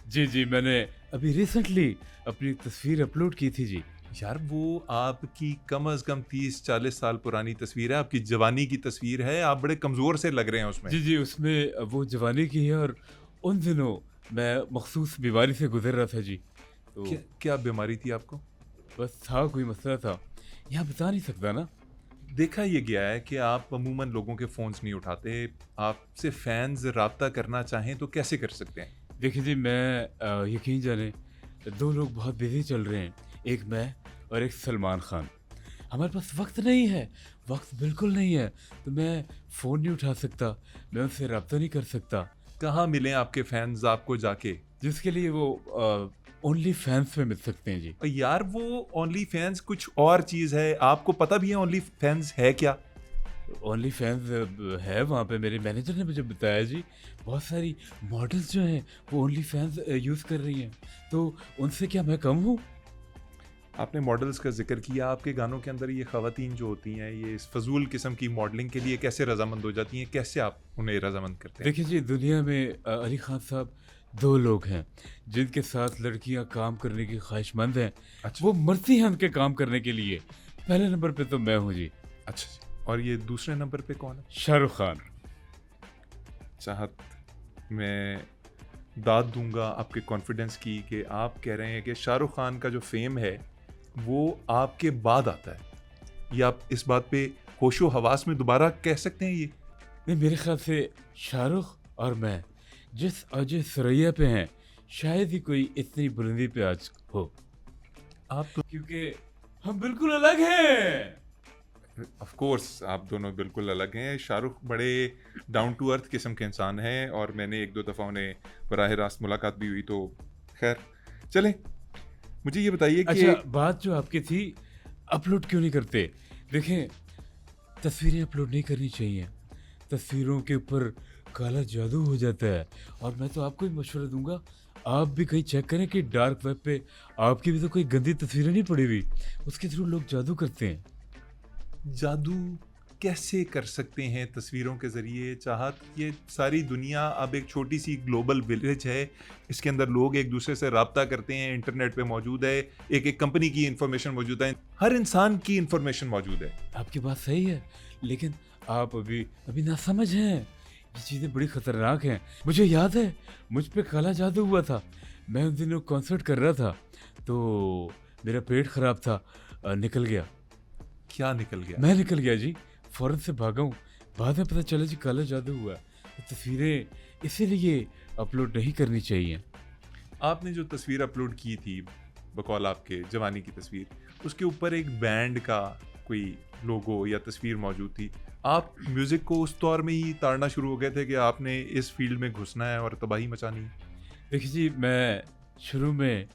जी, जी, मैंने अभी रिसेंटली अपनी तस्वीर अपलोड की थी जी। यार, वो आपकी कम से कम 30-40 साल पुरानी तस्वीर है, आपकी जवानी की तस्वीर है, आप बड़े कमज़ोर से लग रहे हैं उसमें। जी, जी, उसमें वो जवानी की है और उन दिनों मैं मख़सूस बीमारी से गुज़र रहा था जी। तो क्या क्या बीमारी थी आपको? बस था, कोई मसला था, यहाँ बता नहीं सकता ना। देखा ये गया है कि आप अमूमन लोगों के फ़ोन्स नहीं उठाते, आपसे फैन्स राब्ता करना चाहें तो कैसे कर सकते हैं? देखिए जी, मैं यकीन जाने 2 लोग बहुत बिज़ी चल रहे हैं, एक मैं और एक सलमान खान। हमारे पास वक़्त नहीं है, वक़्त बिल्कुल नहीं है, तो मैं फ़ोन नहीं उठा सकता, मैं उनसे राब्ता नहीं कर सकता। कहाँ मिलें आपके फैन्स आपको जाके? जिसके लिए वो ओनली फैन्स में मिल सकते हैं जी। यार, वो ओनली फैंस कुछ और चीज़ है, आपको पता भी है ओनली फैंस है क्या? ओनली फैंस है वहाँ पे, मेरे मैनेजर ने मुझे बताया जी। बहुत सारी मॉडल्स जो हैं वो ओनली फैंस यूज़ कर रही हैं, तो उनसे क्या मैं कम हूँ? आपने मॉडल्स का जिक्र किया, आपके गानों के अंदर ये ख़वातीन जो होती हैं, ये इस फजूल किस्म की मॉडलिंग के लिए कैसे रजामंद हो जाती हैं? कैसे आप उन्हें रजामंद करते हैं? देखिए जी, दुनिया में अली खान साहब 2 लोग हैं जिनके साथ लड़कियां काम करने की ख्वाहिशमंद हैं। अच्छा। वो मरती हैं उनके काम करने के लिए। पहले नंबर पे तो मैं हूँ जी, अच्छा जी। और ये दूसरे नंबर पे कौन है? शाहरुख खान। चाहत मैं दाद दूंगा आपके कॉन्फिडेंस की कि आप कह रहे हैं कि शाहरुख खान का जो फेम है वो आपके बाद आता है। ये आप इस बात पे होशो हवास में दोबारा कह सकते हैं ये? नहीं, मेरे ख्याल से शाहरुख और मैं जिस अजय सरैया पे हैं, शायद ही कोई इतनी बुलंदी पे आज हो। आप तो क्योंकि हम बिल्कुल अलग हैं। ऑफ कोर्स आप दोनों बिल्कुल अलग हैं। शाहरुख बड़े डाउन टू अर्थ किस्म के इंसान हैं और मैंने एक दो दफ़ा उन्हें बराह रास्त मुलाकात भी हुई, तो खैर चलें। मुझे ये बताइए कि अच्छा, बात जो आपकी थी, अपलोड क्यों नहीं करते? देखें, तस्वीरें अपलोड नहीं करनी चाहिए। तस्वीरों के ऊपर काला जादू हो जाता है। और मैं तो आपको भी मशवरा दूंगा, आप भी कहीं चेक करें कि डार्क वेब पे आपकी भी तो कोई गंदी तस्वीरें नहीं पड़ी हुई, उसके थ्रू लोग जादू करते हैं। जादू कैसे कर सकते हैं तस्वीरों के ज़रिए? चाहत ये सारी दुनिया अब एक छोटी सी ग्लोबल विलेज है, इसके अंदर लोग एक दूसरे से राब्ता करते हैं, इंटरनेट पे मौजूद है, एक एक कंपनी की इंफॉर्मेशन मौजूद है, हर इंसान की इंफॉर्मेशन मौजूद है। आपकी बात सही है, लेकिन आप अभी अभी नासमझ हैं। ये चीज़ें बड़ी ख़तरनाक हैं। मुझे याद है, मुझ पे काला जादू हुआ था। मैं उन दिनों कॉन्सर्ट कर रहा था, तो मेरा पेट ख़राब था, निकल गया। क्या निकल गया? मैं निकल गया जी, फ़ौरन से भागा हूँ। बाद में पता चला जी काला जादू हुआ। तो तस्वीरें इसीलिए अपलोड नहीं करनी चाहिए। आपने जो तस्वीर अपलोड की थी बकौल आपके जवानी की तस्वीर, उसके ऊपर एक बैंड का कोई लोगो या तस्वीर मौजूद थी। आप म्यूज़िक को उस दौर में ही ताड़ना शुरू हो गए थे कि आपने इस फील्ड में घुसना है और तबाही मचानी है? देखिए जी, मैं शुरू में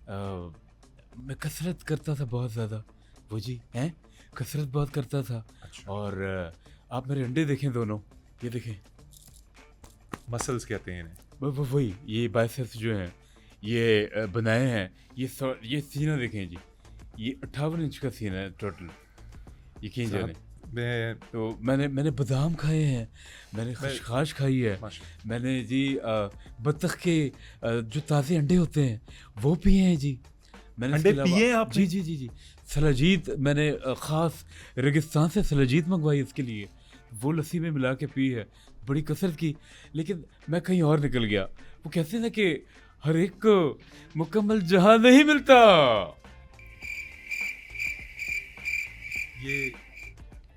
मैं कसरत करता था बहुत ज़्यादा। वो जी हैं, कसरत बहुत करता था। अच्छा। और आप मेरे अंडे देखें दोनों, ये देखें, मसल्स कहते हैं इन्हें। वही ये बाइसेप्स जो हैं, ये बनाए हैं। ये सीना देखें जी, ये 58 इंच का सीना है टोटल, यकीन साहब, जाने। मैं तो मैंने बादाम खाए हैं, मैंने मैं खशखाश खाई है, माशा मैंने जी बत्तख के जो ताज़े अंडे होते हैं वो पिए हैं जी। मैंने इसके अंडे अलावा पिए हैं आपने? जी सलाजीत मैंने ख़ास रेगिस्तान से सलाजीत मंगवाई इसके लिए, वो लस्सी में मिला के पी है। बड़ी कसरत की, लेकिन मैं कहीं और निकल गया। वो कहते हैं ना कि हर एक को मुकम्मल जहां नहीं मिलता। ये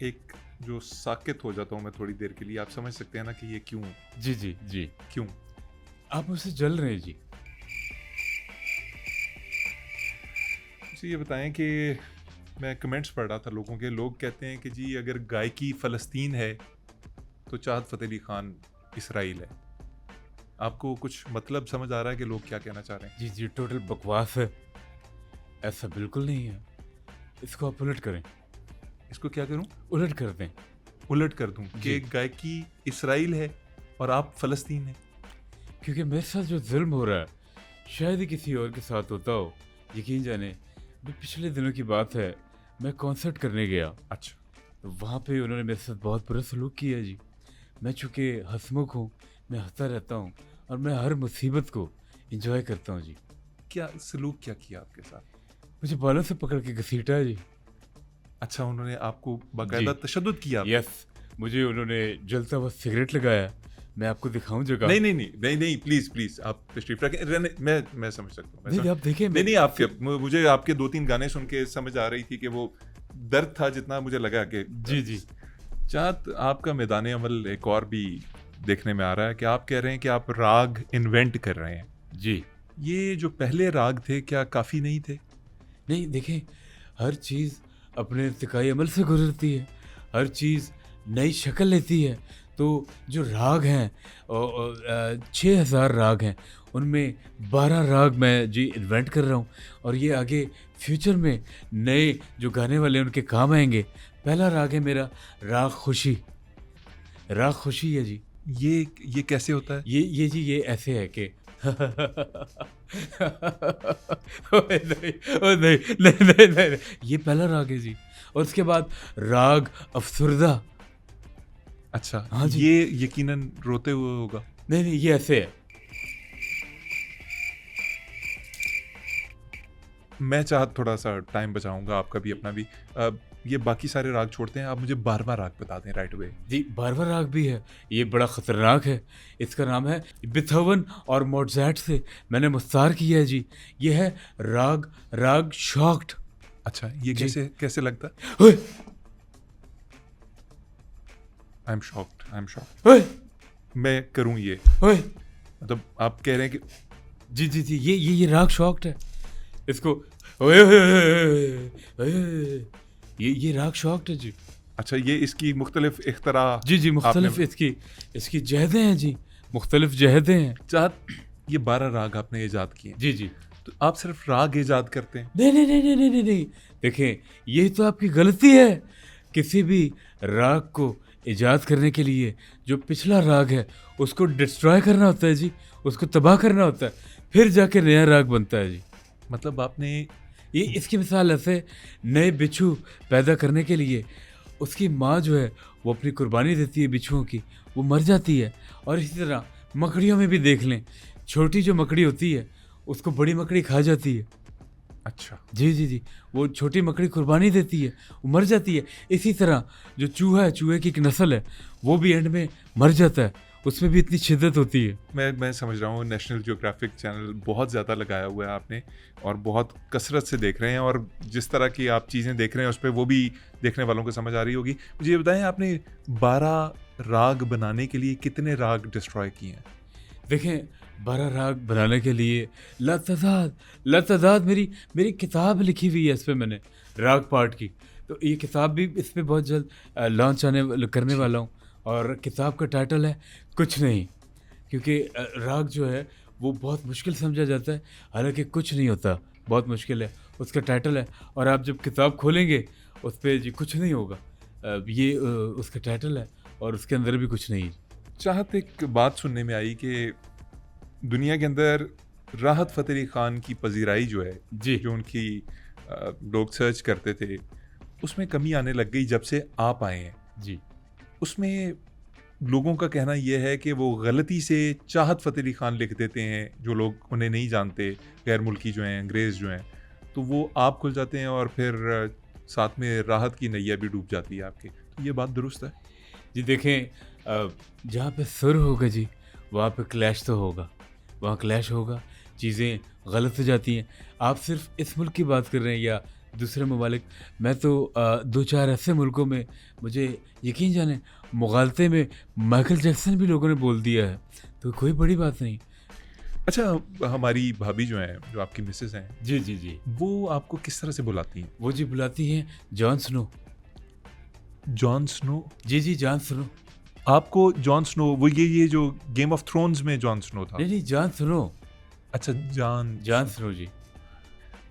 एक जो साकित हो जाता हूँ मैं थोड़ी देर के लिए, आप समझ सकते हैं ना कि ये क्यों? जी क्यों? आप मुझसे जल रहे हैं जी। मुझे ये बताएं कि मैं कमेंट्स पढ़ रहा था लोगों के, लोग कहते हैं कि जी अगर गायकी फ़लस्तीन है तो चाहत फ़तेह अली ख़ान इसराइल है। आपको कुछ मतलब समझ आ रहा है कि लोग क्या कहना चाह रहे हैं? जी टोटल बकवास है, ऐसा बिल्कुल नहीं है। इसको आप उलट करें, इसको क्या करूं? उलट कर दें। उलट कर दूं जी। कि गायकी इसराइल है और आप फ़लस्तीन हैं। क्योंकि मेरे साथ जो जुल्म हो रहा है, शायद ही किसी और के साथ होता हो। यकीन जाने, अभी पिछले दिनों की बात है, मैं कॉन्सर्ट करने गया, अच्छा। तो वहाँ पे उन्होंने मेरे साथ बहुत बुरा सलूक किया जी। मैं चूँकि हंसमुख हूँ, मैं हंसता रहता हूँ और मैं हर मुसीबत को एंजॉय करता हूँ जी। क्या सलूक क्या किया आपके साथ? मुझे बालों से पकड़ के घसीटा है जी। अच्छा, उन्होंने आपको बाकायदा जी। तशद्दुद किया? यस, मुझे उन्होंने जलता हुआ सिगरेट लगाया। मैं आपको दिखाऊं जगह? नहीं, प्लीज़ आप तशरीफ़ रखें। मैं समझ सकता हूँ। नहीं, आप देखें, नहीं, आपके मुझे आपके 2-3 गाने सुन के समझ आ रही थी कि वो दर्द था जितना मुझे लगा कि जी चाहत आपका मैदान अमल एक और भी देखने में आ रहा है कि आप कह रहे हैं कि आप राग इन्वेंट कर रहे हैं। जी। ये जो पहले राग थे क्या काफ़ी नहीं थे? नहीं, देखें, हर चीज़ अपने इर्तिकाई अमल से गुजरती है, हर चीज़ नई शक्ल लेती है। तो जो राग हैं, 6000 राग हैं, उनमें 12 राग मैं जी इन्वेंट कर रहा हूँ और ये आगे फ्यूचर में नए जो गाने वाले हैं उनके काम आएंगे। पहला राग है मेरा राग खुशी। राग खुशी है जी। ये कैसे होता है? ये जी ये ऐसे है कि ओए नहीं, ओए नहीं, नहीं, नहीं, नहीं, नहीं, ये पहला राग है जी। और उसके बाद राग अफसुरदा। अच्छा, हाँ जी। ये यकीनन रोते हुए होगा। नहीं नहीं, ये ऐसे है। मैं चाहत थोड़ा सा टाइम बचाऊंगा, आपका भी अपना भी। ये बाकी सारे राग छोड़ते हैं, आप मुझे 12वां राग बता दें राइट अवे। जी, बारवा राग भी है। ये बड़ा खतरनाक है। इसका नाम है बिथोवन और मोज़ार्ट से मैंने मुख्तार किया है जी। ये है राग राग शॉक्ड। अच्छा, ये जी। कैसे कैसे लगता है? ओए आई एम शॉक्ड। ओए मैं करूं ये? ओए। मतलब आप कह रहे हैं कि जी जी जी, ये राग शॉक्ड है। इसको ओए ओए ओए, ओए, ओए, ये राग शॉक्ड है जी। अच्छा, ये इसकी मुख्तलिफ इख्तरा जी जी, मुख्तलिफ आपने इसकी इसकी जहदें हैं जी। मुख्तलिफ जहदें हैं। चाहत, ये 12 राग आपने ईजाद किए हैं, जी जी। तो आप सिर्फ राग ईजाद करते हैं? नहीं नहीं नहीं नहीं नहीं नहीं नहीं, देखें, यही तो आपकी गलती है। किसी भी राग को इजाद करने के लिए जो पिछला राग है उसको डिस्ट्रॉय करना होता है जी, उसको तबाह करना होता है, फिर जाके नया राग बनता है जी। मतलब आपने ये इसकी मिसाल ऐसे, नए बिच्छू पैदा करने के लिए उसकी माँ जो है वो अपनी कुर्बानी देती है बिच्छुओं की, वो मर जाती है। और इसी तरह मकड़ियों में भी देख लें, छोटी जो मकड़ी होती है उसको बड़ी मकड़ी खा जाती है। अच्छा, जी जी जी, वो छोटी मकड़ी कुर्बानी देती है, वो मर जाती है। इसी तरह जो चूहा है, चूहे की एक नस्ल है, वो भी एंड में मर जाता है, उसमें भी इतनी शिद्दत होती है। मैं समझ रहा हूँ, नेशनल जियोग्राफिक चैनल बहुत ज़्यादा लगाया हुआ है आपने, और बहुत कसरत से देख रहे हैं, और जिस तरह की आप चीज़ें देख रहे हैं उस पर वो भी देखने वालों को समझ आ रही होगी। मुझे ये बताएं, आपने 12 राग बनाने के लिए कितने राग डिस्ट्रॉय किए हैं? देखें, 12 राग बनाने के लिए लातादाद मेरी मेरी किताब लिखी हुई है इस पे मैंने, राग पार्ट की। तो ये किताब भी इस पे बहुत जल्द लॉन्च करने वाला हूँ। और किताब का टाइटल है कुछ नहीं, क्योंकि राग जो है वो बहुत मुश्किल समझा जाता है, हालांकि कुछ नहीं होता, बहुत मुश्किल है, उसका टाइटल है। और आप जब किताब खोलेंगे उस पर जी कुछ नहीं होगा, ये उसका टाइटल है, और उसके अंदर भी कुछ नहीं। चाहत, एक बात सुनने में आई कि दुनिया के अंदर राहत फ़तेह अली ख़ान की पजीराई जो है, जी जो उनकी लोग सर्च करते थे, उसमें कमी आने लग गई जब से आप आए हैं। जी उसमें लोगों का कहना यह है कि वो गलती से चाहत फ़तेह अली ख़ान लिख देते हैं, जो लोग उन्हें नहीं जानते, गैर मुल्की जो हैं, अंग्रेज़ जो हैं, तो वो आप खुल जाते हैं, और फिर साथ में राहत की नैया भी डूब जाती है आपकी। तो ये बात दुरुस्त है? जी, देखें, जहाँ पे सुर होगा जी वहाँ पे क्लैश तो होगा, वहाँ क्लैश होगा, चीज़ें गलत हो जाती हैं। आप सिर्फ इस मुल्क की बात कर रहे हैं या दूसरे ममालिक? मैं तो 2-4 ऐसे मुल्कों में, मुझे यकीन जाने, मुगालते में माइकल जैक्सन भी लोगों ने बोल दिया है, तो कोई बड़ी बात नहीं। अच्छा, हमारी भाभी जो हैं, जो आपकी मिसेस हैं, जी जी जी, वो आपको किस तरह से बुलाती हैं? वो जी बुलाती हैं जॉन स्नो। John Snow? जी जी, जॉन स्नो। आपको जॉन स्नो, वो ये जो गेम ऑफ थ्रोन्स में जॉन स्नो था? नहीं नहीं, जॉन स्नो। अच्छा, जॉन स्नो जी।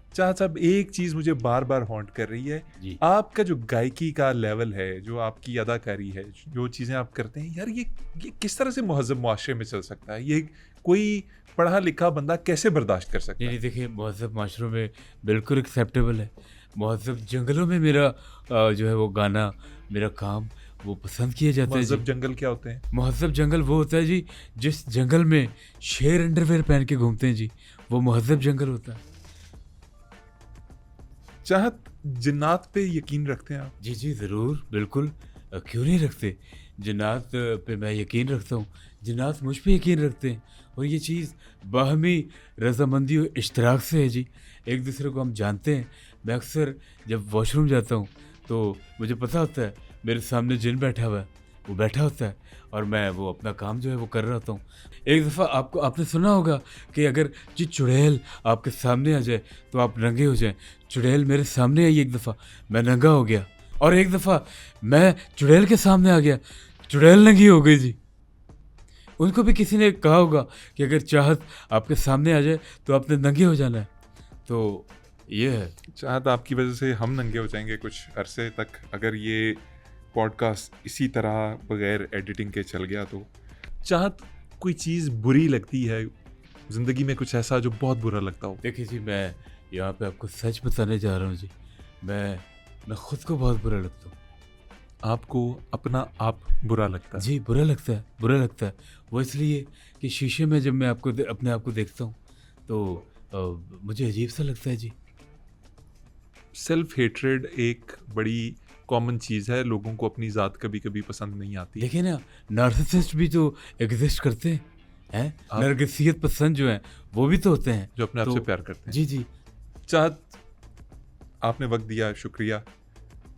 चाचा साहब, एक चीज़ मुझे बार बार हॉन्ट कर रही है, जी आपका जो गायकी का लेवल है, जो आपकी अदाकारी है, जो चीज़ें आप करते हैं, यार ये किस तरह से मुहज़्ज़ब मुआशरे में चल सकता है? ये कोई पढ़ा लिखा बंदा कैसे बर्दाश्त कर सकता नहीं है? नहीं, देखिए, महज़्ज़ब माशरों में बिल्कुल एक्सेप्टेबल है। महज़्ज़ब जंगलों में मेरा जो है वो गाना, मेरा काम, वो पसंद किया जाता है जी। मुहज़्ज़ब जंगल क्या होते हैं? महज़्ज़ब जंगल वो होता है जी जिस जंगल में शेर अंडरवेयर पहन के घूमते हैं जी, वो महज़्ज़ब जंगल होता है। चाहत, जिन्नात पे यकीन रखते हैं आप? जी जी, ज़रूर, बिल्कुल, क्यों नहीं रखते। जिन्नात पे मैं यकीन रखता हूँ, जिन्नात मुझ पे यकीन रखते हैं, और ये चीज़ बाहमी रज़ामंदी और इश्तराक से है जी, एक दूसरे को हम जानते हैं। मैं अक्सर जब वॉशरूम जाता हूँ तो मुझे पता होता है मेरे सामने जिन बैठा हुआ है, वो बैठा होता है, और मैं वो अपना काम जो है वो कर रहा होता हूँ। एक दफ़ा आपने सुना होगा कि अगर जी चुड़ैल आपके सामने आ जाए तो आप नंगे हो जाएं। चुड़ैल मेरे सामने आई एक दफ़ा, मैं नंगा हो गया, और एक दफ़ा मैं चुड़ैल के सामने आ गया, चुड़ैल नंगी हो गई जी। उनको भी किसी ने कहा होगा कि अगर चाहत आपके सामने आ जाए तो आपने नंगे हो जाना है। तो ये है। चाहत आपकी वजह से हम नंगे हो जाएंगे कुछ अरसे तक अगर ये पॉडकास्ट इसी तरह बगैर एडिटिंग के चल गया तो। चाहत कोई चीज़ बुरी लगती है ज़िंदगी में, कुछ ऐसा जो बहुत बुरा लगता हो? देखिए जी, मैं यहाँ पे आपको सच बताने जा रहा हूँ जी। मैं खुद को बहुत बुरा लगता हूँ। आपको अपना आप बुरा लगता है? जी, बुरा लगता है, बुरा लगता है। वो इसलिए कि शीशे में जब मैं अपने आप को देखता हूँ तो मुझे अजीब सा लगता है जी। सेल्फ हेट्रेड एक बड़ी कॉमन चीज़ है, लोगों को अपनी ज़ात कभी कभी पसंद नहीं आती। देखिए ना, नार्सिसिस्ट भी तो एग्जिस्ट करते हैं, हैं? आप- नरगिसियत पसंद जो हैं, वो भी तो होते हैं। जो अपने आप तो से प्यार करते हैं। जी, जी। चाहत, आपने वक्त दिया, शुक्रिया।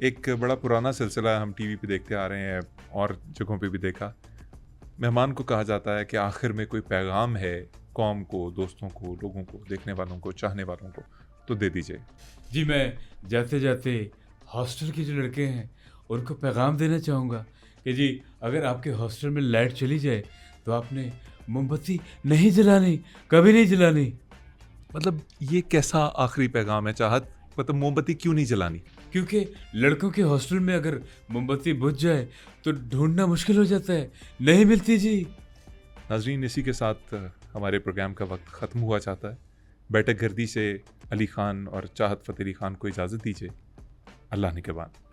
एक बड़ा पुराना सिलसिला हम टीवी पे देखते आ रहे हैं और जगहों पे भी देखा। मेहमान को कहा जाता है कि आखिर में कोई पैगाम है कौम को, दोस्तों को, लोगों को, देखने वालों को, चाहने वालों को, तो दे दीजिए। जी, मैं जाते-जाते हॉस्टल के जो लड़के हैं, उनको पैगाम देना चाहूँगा कि जी, अगर आपके हॉस्टल में लाइट चली जाए, तो आपने मोमबत्ती नहीं जलानी, कभी नहीं जलानी। मतलब ये कैसा आखिरी पैगाम है चाहत? मतलब मोमबत्ती क्यों नहीं जलानी? क्योंकि लड़कों के हॉस्टल में अगर मोमबत्ती बुझ जाए, तो ढूँढना मुश्किल हो जाता है, नहीं मिलती जी। नाजरीन, इसी के साथ हमारे प्रोग्राम का वक्त ख़त्म हुआ चाहता है। बैठक गर्दी से अली खान और चाहत फ़तेह अली खान को इजाज़त दीजिए। अल्लाह निगहबान।